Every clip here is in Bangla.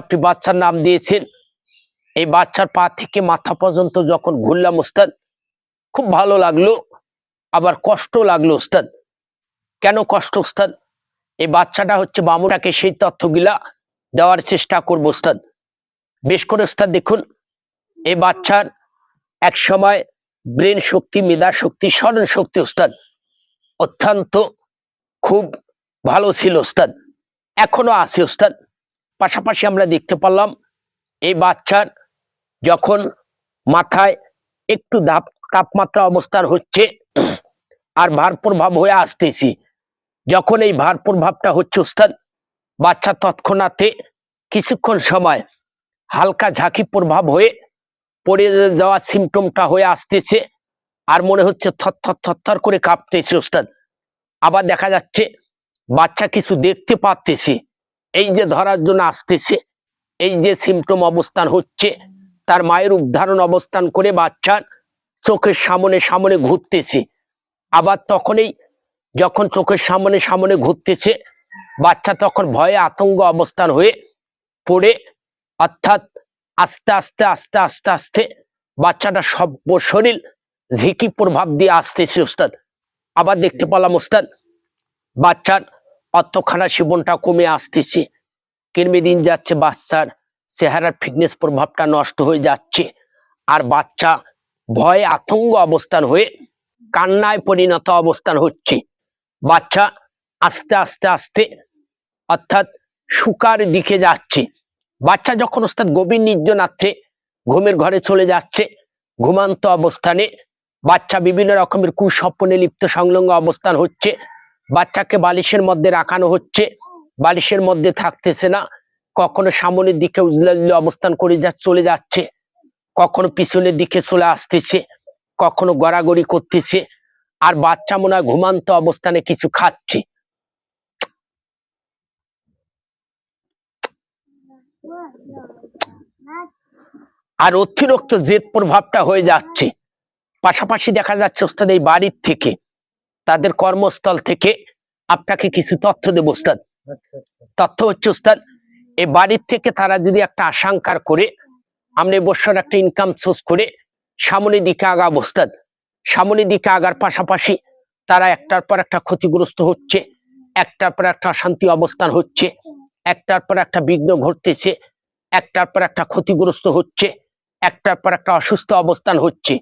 আপনি বাচ্চার নাম দিয়েছেন। এই বাচ্চার পা থেকে মাথা পর্যন্ত যখন ঘুরলাম ওস্তাদ, খুব ভালো লাগলো, আবার কষ্ট লাগলো ওস্তাদ। কেন কষ্ট ওস্তাদ? এই বাচ্চাটা হচ্ছে বামুনটাকে সেই তথ্যগুলা দেওয়ার চেষ্টা করবো ওস্তাদ। বেশ করে ওস্তাদ দেখুন, এই বাচ্চার এক সময় ব্রেন শক্তি, মেধা শক্তি, স্মরণ শক্তি ওস্তাদ অত্যন্ত খুব ভালো ছিল ওস্তাদ, এখনো আছে ওস্তাদ। পাশাপাশি আমরা দেখতে পারলাম এই বাচ্চার যখন মাথায় একটু তাপমাত্রা অবস্থান হচ্ছে আর ভার প্রভাব হয়ে আসতেছি, যখন এই ভার প্রভাবটা হচ্ছে ওস্তাদ, বাচ্চা তৎক্ষণাতে কিছুক্ষণ সময় হালকা ঝাঁকি প্রভাব হয়ে পড়ে যাওয়া সিমটমটা হয়ে আসতেছে, আর মনে হচ্ছে থর করে কাঁপতেছে ওস্তাদ। আবার দেখা যাচ্ছে বাচ্চা কিছু দেখতে পাচ্ছে, এই যে ধরার জন্য আসতেছে, এই যে সিমটম অবস্থান হচ্ছে, তার মায়ের উদ্ধারণ অবস্থান করে বাচ্চার চোখের সামনে সামনে ঘুরতেছে। আবার তখনই যখন চোখের সামনে সামনে ঘুরতেছে, বাচ্চা তখন ভয়ে আতঙ্ক অবস্থান হয়ে পড়ে, অর্থাৎ আস্তে আস্তে আস্তে আস্তে আস্তে বাচ্চাটা সব শরীর ঝিঁকি প্রভাব দিয়ে আসতেছে ওস্তাদ। আবার দেখতে পেলাম ওস্তাদ বাচ্চার অর্থখানা জীবনটা কমে আসতেছে, কর্মে দিন যাচ্ছে বাচ্চার চেহারার ফিটনেস প্রভাবটা নষ্ট হয়ে যাচ্ছে, আর বাচ্চা ভয়ে আতঙ্ক অবস্থান হয়ে কান্নায় পরিণত অবস্থান হচ্ছে। বাচ্চা আস্তে আস্তে আস্তে অর্থাৎ শুকার দিকে যাচ্ছে। বাচ্চা যখন ওস্তাদ গভীর নির্জনার্থে ঘুমের ঘরে চলে যাচ্ছে, ঘুমান্ত অবস্থানে বাচ্চা বিভিন্ন রকমের কুস্বপ্নে লিপ্ত সংলগ্ন অবস্থান হচ্ছে। বাচ্চাকে বালিশের মধ্যে রাখানো হচ্ছে, বালিশের মধ্যে থাকতেছে না, কখনো সামনের দিকে উজলাজলি অবস্থান করে চলে যাচ্ছে, কখনো পিছনের দিকে চলে আসতেছে, কখনো গড়াগড়ি করতেছে, আর বাচ্চা মনে হয় ঘুমান্ত অবস্থানে কিছু খাচ্ছে। আর অতিরিক্ত জেদ প্রভাবটা হয়ে যাচ্ছে। পাশাপাশি দেখা যাচ্ছে ওস্তাদ এই বাড়ির থেকে, তাদের কর্মস্থল থেকে আপনাকে কিছু তথ্য দেব ওস্তাদ। তথ্য হচ্ছে ওস্তাদ, এই বাড়ির থেকে তারা যদি একটা আশঙ্কার করে আমরা বছর একটা ইনকাম সোর্স করে সামনের দিকে আগাবো ওস্তাদ, সামনের দিকে আগার পাশাপাশি তারা একটার পর একটা ক্ষতিগ্রস্ত হচ্ছে, একটার পর একটা অশান্তি অবস্থান হচ্ছে, একটার পর একটা বিঘ্ন ঘটতেছে, একটার পর একটা ক্ষতিগ্রস্ত হচ্ছে, একটার পর একটা অসুস্থ অবস্থান হচ্ছে।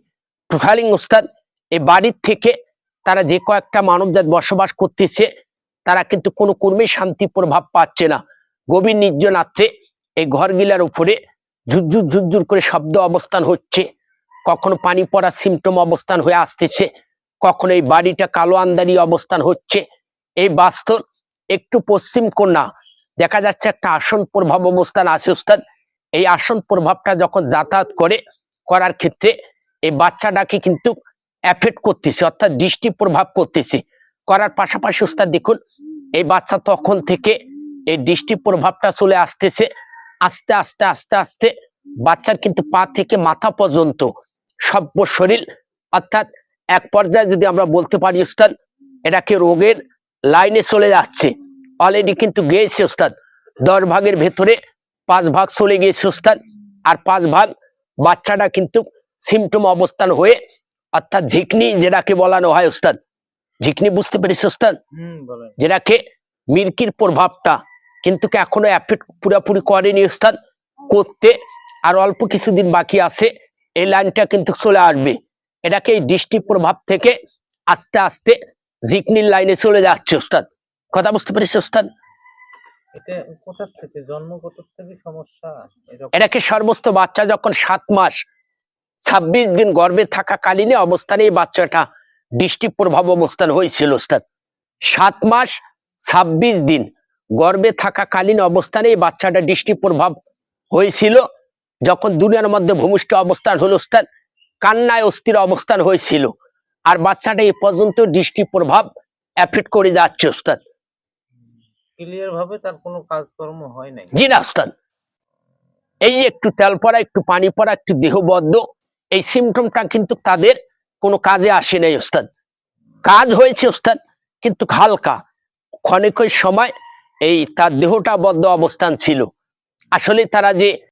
টোটালিং ওস্তাদ এই বাড়ির থেকে তারা যে কয়েকটা মানবজাত বসবাস করতেছে, তারা কিন্তু কোনো কর্মে শান্তি প্রভাব পাচ্ছে না। গভীর নির্জনার্থে এই ঘরগুলার উপরে ঝুরঝুর ঝুরঝুর করে শব্দ অবস্থান হচ্ছে, কখনো পানি পড়ার সিমটম অবস্থান হয়ে আসতেছে, কখনো এই বাড়িটা কালো আন্দারি অবস্থান হচ্ছে। এই বাস্তব একটু পশ্চিম কোণা দেখা যাচ্ছে একটা আসন প্রভাব অবস্থান আছে ওস্তাদ। এই আসন প্রভাবটা যখন যাতায়াত করার ক্ষেত্রে এই বাচ্চাটাকে কিন্তু এফেক্ট করতেছে, অর্থাৎ দৃষ্টি প্রভাব করতেছে। করার পাশাপাশি ওস্তাদ দেখুন এই বাচ্চা তখন থেকে এই দৃষ্টি প্রভাবটা চলে আসতেছে, আস্তে আস্তে আস্তে আস্তে বাচ্চার কিন্তু পা থেকে মাথা পর্যন্ত সব শরীর, অর্থাৎ এক পর্যায়ে যদি আমরা বলতে পারি ওস্তাদ এটাকে রোগের লাইনে চলে যাচ্ছে। অলরেডি কিন্তু গিয়েছে ওস্তাদ, 10 ভাগের ভেতরে 5 ভাগ চলে গিয়েছে ওস্তাদ, আর 5 ভাগ বাচ্চাটা কিন্তু সিমটম অবস্থান হয়ে, অর্থাৎ ঝিকনি যেটাকে বলানো হয় ওস্তাদ, ঝিকনি বুঝতে পেরেছি ওস্তাদ, যেটাকে মির্কির প্রভাবটা কিন্তু এখনো এফেক্ট পুরোপুরি করেনি ওস্তাদ, করতে আর অল্প কিছুদিন বাকি আছে, এই লাইনটা কিন্তু চলে আসবে। এটাকে এই দৃষ্টি প্রভাব থেকে আস্তে আস্তে ঝিকনির লাইনে চলে যাচ্ছে ওস্তাদ। কথা বুঝতে পেরেছি ওস্তাদ? এটাকে সর্বস্ত বাচ্চা যখন 7 মাস 26 দিন গর্ভে থাকাকালীন অবস্থানে এই বাচ্চাটা দৃষ্টি প্রভাব অবস্থান হয়েছিল ওস্তাদ। 7 মাস 26 দিন গর্ভে থাকাকালীন অবস্থানে এই বাচ্চাটা দৃষ্টি প্রভাব হয়েছিল। যখন দুনিয়ার মধ্যে ভূমিষ্ঠ অবস্থান হলো ওস্তাদ, কান্নায় অস্থির অবস্থান হয়েছিল, আর বাচ্চাটা এই পর্যন্ত দৃষ্টি প্রভাব এফেক্ট করে যাচ্ছে ওস্তাদ। ক্লিয়ার ভাবে তার কোনো কাজকর্ম হয় নাই? জি না ওস্তাদ, এই একটু তেল পড়া, একটু পানি পড়া, একটু দেহবদ্ধ, এই সিমটমটা কিন্তু তাদের কোনো কাজে আসে নাই ওস্তাদ। কাজ হয়েছে ওস্তাদ কিন্তু হালকা, ক্ষণিকের সময় এই তার দেহটা বদ্ধ অবস্থান ছিল, আসলে তারা যে